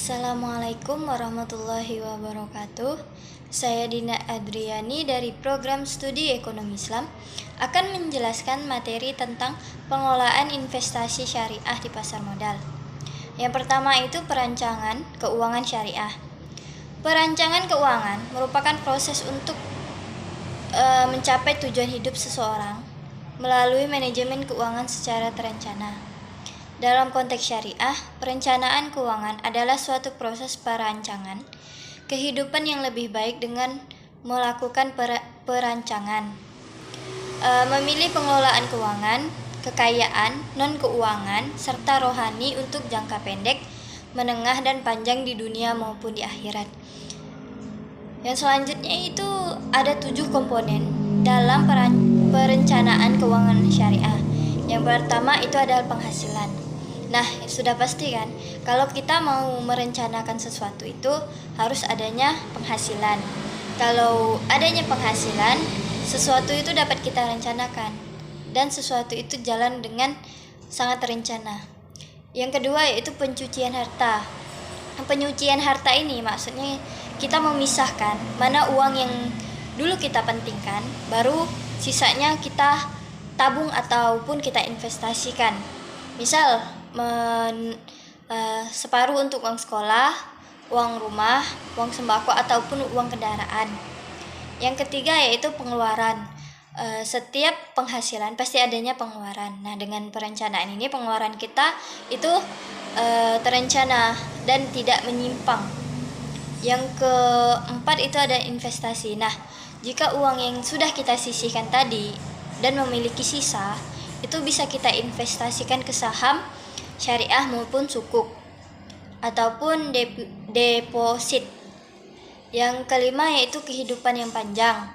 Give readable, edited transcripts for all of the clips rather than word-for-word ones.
Assalamualaikum warahmatullahi wabarakatuh. Saya Dina Adriani dari Program Studi Ekonomi Islam akan menjelaskan materi tentang pengelolaan investasi syariah di pasar modal. Yang pertama itu perancangan keuangan syariah. Perancangan keuangan merupakan proses untuk mencapai tujuan hidup seseorang melalui manajemen keuangan secara terencana. Dalam konteks syariah, perencanaan keuangan adalah suatu proses perancangan kehidupan yang lebih baik dengan melakukan perancangan, memilih pengelolaan keuangan, kekayaan, non-keuangan, serta rohani untuk jangka pendek, menengah, dan panjang di dunia maupun di akhirat. Yang selanjutnya itu ada 7 komponen dalam perencanaan keuangan syariah. Yang pertama itu adalah penghasilan. Nah, sudah pasti kan, kalau kita mau merencanakan sesuatu itu harus adanya penghasilan. Kalau adanya penghasilan, sesuatu itu dapat kita rencanakan dan sesuatu itu jalan dengan sangat terencana. Yang kedua yaitu pencucian harta. Penyucian harta ini maksudnya kita memisahkan mana uang yang dulu kita pentingkan, baru sisanya kita tabung ataupun kita investasikan. Misal separuh untuk uang sekolah, uang rumah, uang sembako ataupun uang kendaraan. Yang ketiga yaitu pengeluaran. Setiap penghasilan pasti adanya pengeluaran. Nah, dengan perencanaan ini pengeluaran kita itu terencana dan tidak menyimpang. Yang keempat itu ada investasi. Nah, jika uang yang sudah kita sisihkan tadi dan memiliki sisa, itu bisa kita investasikan ke saham syariah maupun sukuk ataupun deposit. Yang kelima yaitu kehidupan yang panjang.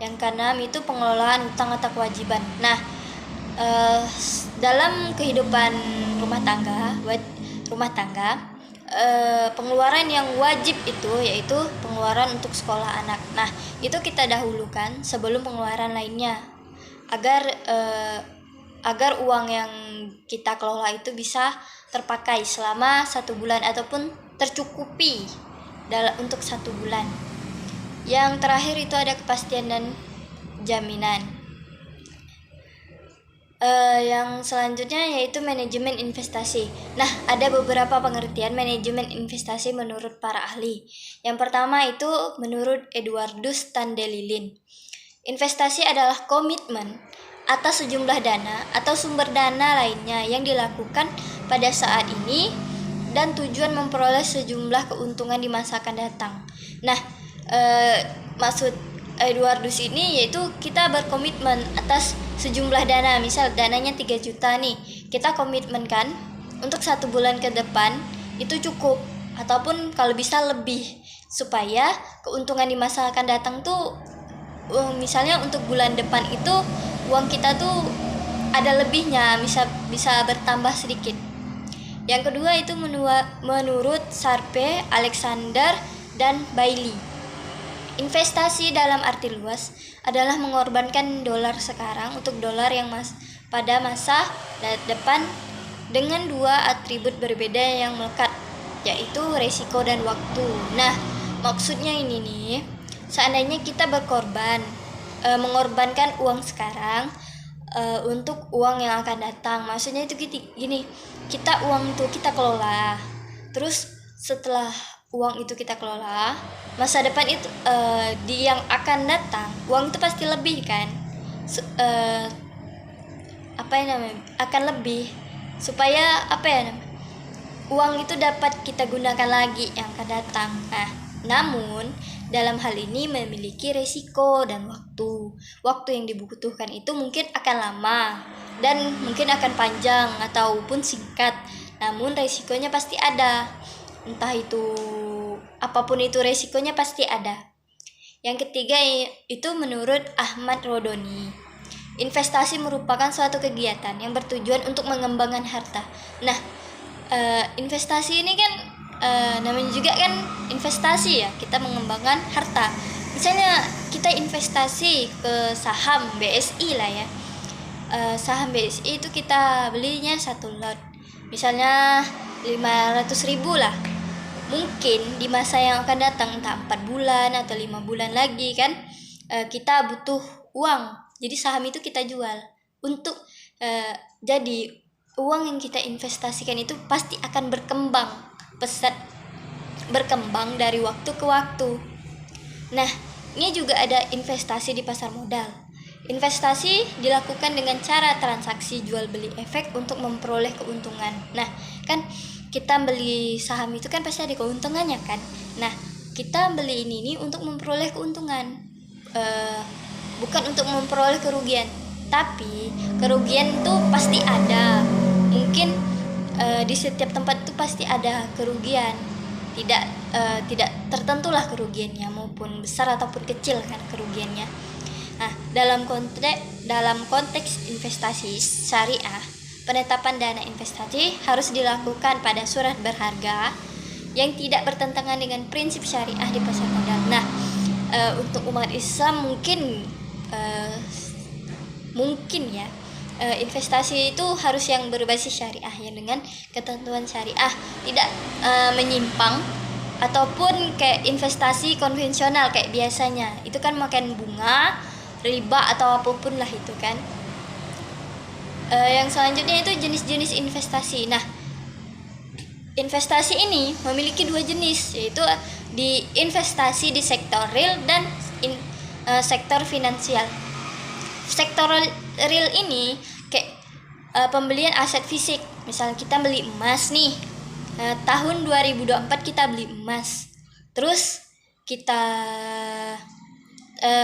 Yang keenam itu pengelolaan utang atau kewajiban. Nah, dalam kehidupan rumah tangga, pengeluaran yang wajib itu yaitu pengeluaran untuk sekolah anak. Nah, itu kita dahulukan sebelum pengeluaran lainnya agar uang yang kita kelola itu bisa terpakai selama 1 bulan ataupun tercukupi untuk 1 bulan. Yang terakhir itu ada kepastian dan jaminan. Yang selanjutnya yaitu manajemen investasi. Nah, ada beberapa pengertian manajemen investasi menurut para ahli. Yang pertama itu menurut Eduardus Tandelilin. Investasi adalah komitmen atas sejumlah dana atau sumber dana lainnya yang dilakukan pada saat ini dan tujuan memperoleh sejumlah keuntungan di masa akan datang. Nah, maksud Eduardus ini yaitu kita berkomitmen atas sejumlah dana. Misal dananya 3 juta nih, kita komitmenkan untuk 1 bulan ke depan itu cukup ataupun kalau bisa lebih, supaya keuntungan di masa akan datang tuh misalnya untuk bulan depan itu uang kita tuh ada lebihnya, bisa bertambah sedikit. Yang kedua itu menurut Sharpe, Alexander, dan Bailey. Investasi dalam arti luas adalah mengorbankan dolar sekarang untuk dolar yang pada masa depan dengan 2 atribut berbeda yang melekat, yaitu resiko dan waktu. Nah, maksudnya ini nih, seandainya kita mengorbankan uang sekarang untuk uang yang akan datang. Maksudnya itu gini, kita uang itu kita kelola. Terus setelah uang itu kita kelola, masa depan itu di yang akan datang, uang itu pasti lebih kan? Akan lebih supaya uang itu dapat kita gunakan lagi yang akan datang. Nah, namun dalam hal ini memiliki resiko dan waktu yang dibutuhkan itu mungkin akan lama dan mungkin akan panjang ataupun singkat, namun resikonya pasti ada. Entah itu apapun itu resikonya pasti ada. Yang ketiga itu menurut Ahmad Rodoni. Investasi merupakan suatu kegiatan yang bertujuan untuk mengembangkan harta. Nah, investasi ini kan namanya juga kan investasi ya, kita mengembangkan harta. Misalnya kita investasi ke saham BSI lah ya, saham BSI itu kita belinya 1 lot misalnya 500.000 lah. mungkin di masa yang akan datang, entah 4 bulan atau 5 bulan lagi kan, kita butuh uang. Jadi saham itu kita jual untuk jadi uang yang kita investasikan itu pasti akan berkembang dari waktu ke waktu. Nah, ini juga ada investasi di pasar modal. Investasi dilakukan dengan cara transaksi jual beli efek untuk memperoleh keuntungan. Nah, kan kita beli saham itu kan pasti ada keuntungannya kan. Nah, kita beli ini untuk memperoleh keuntungan, bukan untuk memperoleh kerugian. Tapi kerugian tuh pasti ada. Mungkin di setiap tempat itu pasti ada kerugian. Tidak tertentulah kerugiannya, maupun besar ataupun kecil kan kerugiannya. Nah, dalam konteks investasi syariah, penetapan dana investasi harus dilakukan pada surat berharga yang tidak bertentangan dengan prinsip syariah di pasar modal. Nah, untuk umat Islam mungkin ya, investasi itu harus yang berbasis syariah, yang dengan ketentuan syariah, tidak menyimpang ataupun kayak investasi konvensional kayak biasanya. Itu kan makan bunga, riba atau apapun lah itu kan. Yang selanjutnya itu jenis-jenis investasi. Nah, investasi ini memiliki 2 jenis, yaitu di investasi di sektor real dan sektor finansial. Sektor real ini kayak pembelian aset fisik. Misalnya kita beli emas nih, tahun 2024 kita beli emas, terus kita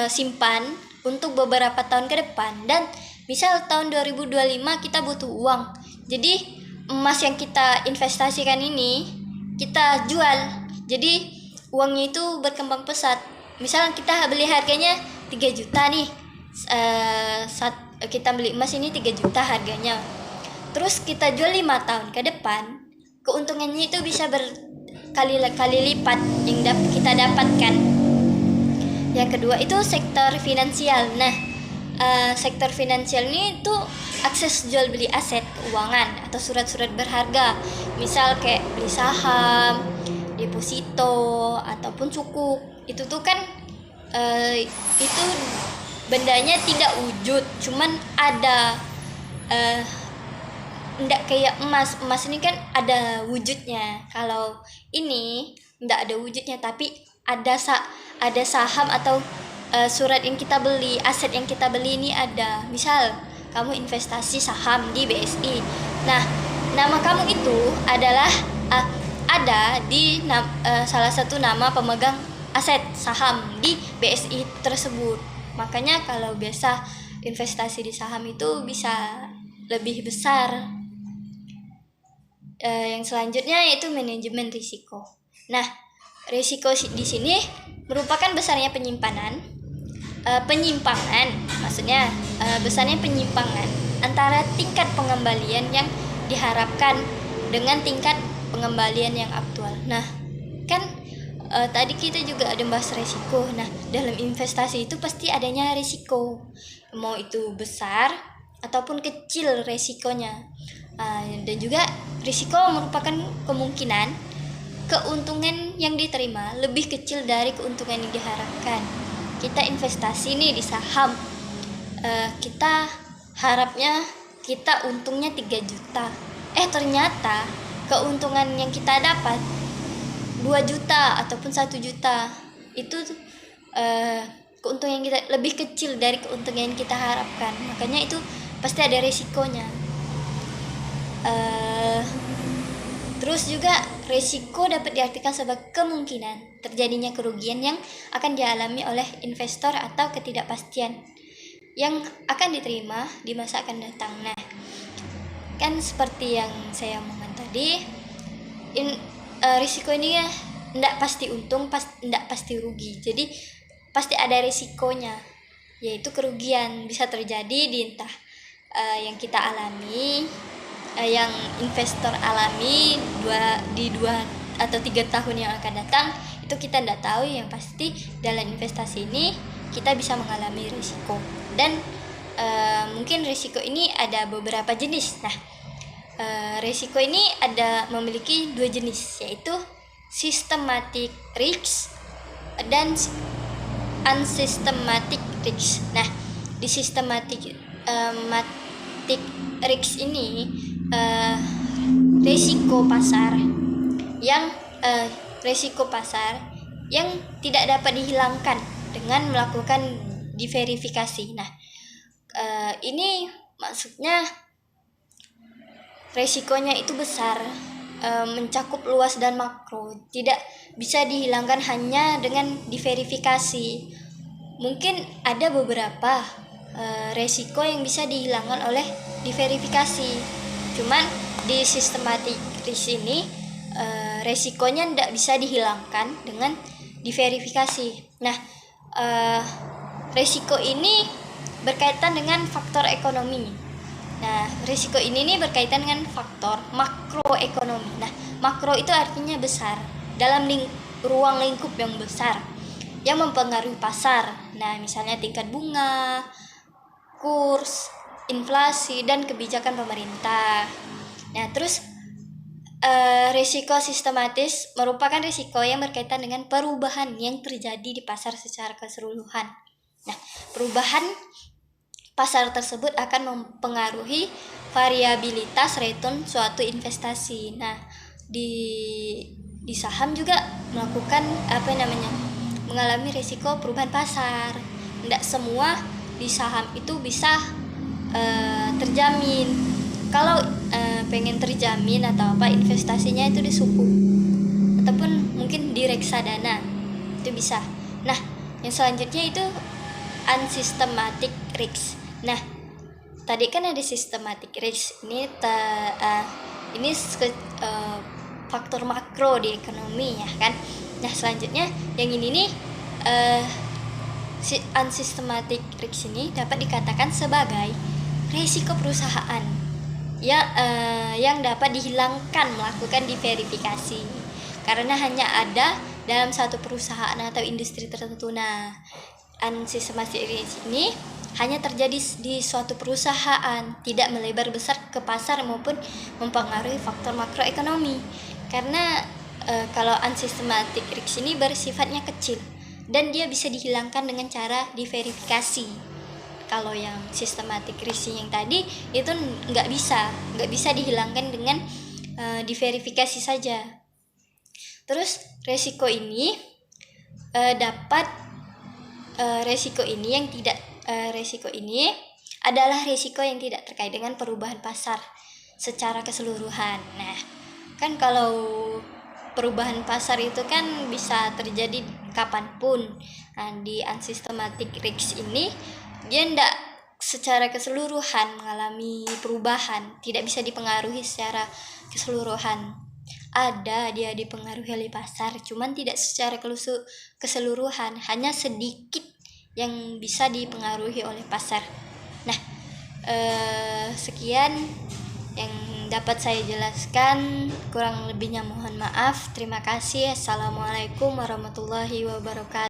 simpan untuk beberapa tahun ke depan, dan misal tahun 2025 kita butuh uang, jadi emas yang kita investasikan ini kita jual, jadi uangnya itu berkembang pesat. Misal kita beli harganya 3 juta nih, kita beli emas ini 3 juta harganya, terus kita jual 5 tahun ke depan, keuntungannya itu bisa berkali-kali lipat yang kita dapatkan. Yang kedua itu sektor finansial. Nah, sektor finansial ini tuh akses jual beli aset keuangan atau surat-surat berharga, misal kayak beli saham, deposito ataupun sukuk. Itu tuh kan itu bendanya tidak wujud, cuman ada, enggak kayak emas ini kan ada wujudnya. Kalau ini enggak ada wujudnya, tapi ada saham atau surat yang kita beli, aset yang kita beli ini ada. Misal kamu investasi saham di BSI, nah nama kamu itu adalah ada di salah satu nama pemegang aset saham di BSI tersebut. Makanya kalau biasa investasi di saham itu bisa lebih besar. Yang selanjutnya yaitu manajemen risiko. Nah, risiko di sini merupakan besarnya penyimpangan, besarnya penyimpangan antara tingkat pengembalian yang diharapkan dengan tingkat pengembalian yang aktual. Nah, kan tadi kita juga ada bahas risiko. Nah, dalam investasi itu pasti adanya risiko, mau itu besar ataupun kecil risikonya. Dan juga risiko merupakan kemungkinan keuntungan yang diterima lebih kecil dari keuntungan yang diharapkan. Kita investasi nih di saham, kita harapnya kita untungnya 3 juta, ternyata keuntungan yang kita dapat 2 juta ataupun 1 juta. Itu keuntungan yang kita lebih kecil dari keuntungan yang kita harapkan. Makanya itu pasti ada resikonya. Terus juga risiko dapat diartikan sebagai kemungkinan terjadinya kerugian yang akan dialami oleh investor atau ketidakpastian yang akan diterima di masa akan datang. Nah, kan seperti yang saya omongkan tadi, risiko ini ya tidak pasti untung, tidak pasti rugi. Jadi pasti ada risikonya, yaitu kerugian bisa terjadi di entah yang kita alami, yang investor alami di 2 atau 3 tahun yang akan datang. Itu kita tidak tahu. Yang pasti dalam investasi ini kita bisa mengalami risiko, dan mungkin risiko ini ada beberapa jenis. Nah, risiko ini memiliki 2 jenis, yaitu systematic risk dan unsystematic risk. Nah, di systematic risk ini resiko pasar yang tidak dapat dihilangkan dengan melakukan diverifikasi. Nah, ini maksudnya resikonya itu besar, mencakup luas dan makro, tidak bisa dihilangkan hanya dengan diverifikasi. Mungkin ada beberapa resiko yang bisa dihilangkan oleh diverifikasi, cuman di systematic risk ini resikonya tidak bisa dihilangkan dengan diverifikasi. Nah, resiko ini berkaitan dengan faktor ekonomi. Nah, risiko ini nih berkaitan dengan faktor makroekonomi. Nah, makro itu artinya besar, dalam ruang lingkup yang besar yang mempengaruhi pasar. Nah, misalnya tingkat bunga, kurs, inflasi, dan kebijakan pemerintah. Nah, terus risiko sistematis merupakan risiko yang berkaitan dengan perubahan yang terjadi di pasar secara keseluruhan. Nah, perubahan pasar tersebut akan mempengaruhi variabilitas return suatu investasi. Nah, di saham juga melakukan mengalami risiko perubahan pasar. Tidak semua di saham itu bisa terjamin. Kalau pengen terjamin atau investasinya itu di suku ataupun mungkin di reksadana itu bisa. Nah, yang selanjutnya itu unsystematic risk. Nah, tadi kan ada systematic risk. Ini faktor makro di ekonomi ya kan. Nah, selanjutnya yang ini nih unsystematic risk ini dapat dikatakan sebagai risiko perusahaan yang dapat dihilangkan melakukan diverifikasi karena hanya ada dalam satu perusahaan atau industri tertentu. Nah, unsystematic risk ini hanya terjadi di suatu perusahaan, tidak melebar besar ke pasar maupun mempengaruhi faktor makroekonomi. Karena kalau unsystematic risk ini bersifatnya kecil dan dia bisa dihilangkan dengan cara diverifikasi. Kalau yang systematic risk yang tadi itu nggak bisa dihilangkan dengan diverifikasi saja. Terus resiko ini resiko ini adalah resiko yang tidak terkait dengan perubahan pasar secara keseluruhan. Nah, kan kalau perubahan pasar itu kan bisa terjadi kapanpun. Nah, di unsystematic risk ini dia tidak secara keseluruhan mengalami perubahan, tidak bisa dipengaruhi secara keseluruhan. Ada dia dipengaruhi oleh pasar, cuman tidak secara keseluruhan, hanya sedikit yang bisa dipengaruhi oleh pasar. Nah, sekian yang dapat saya jelaskan, kurang lebihnya mohon maaf. Terima kasih. Assalamualaikum warahmatullahi wabarakatuh.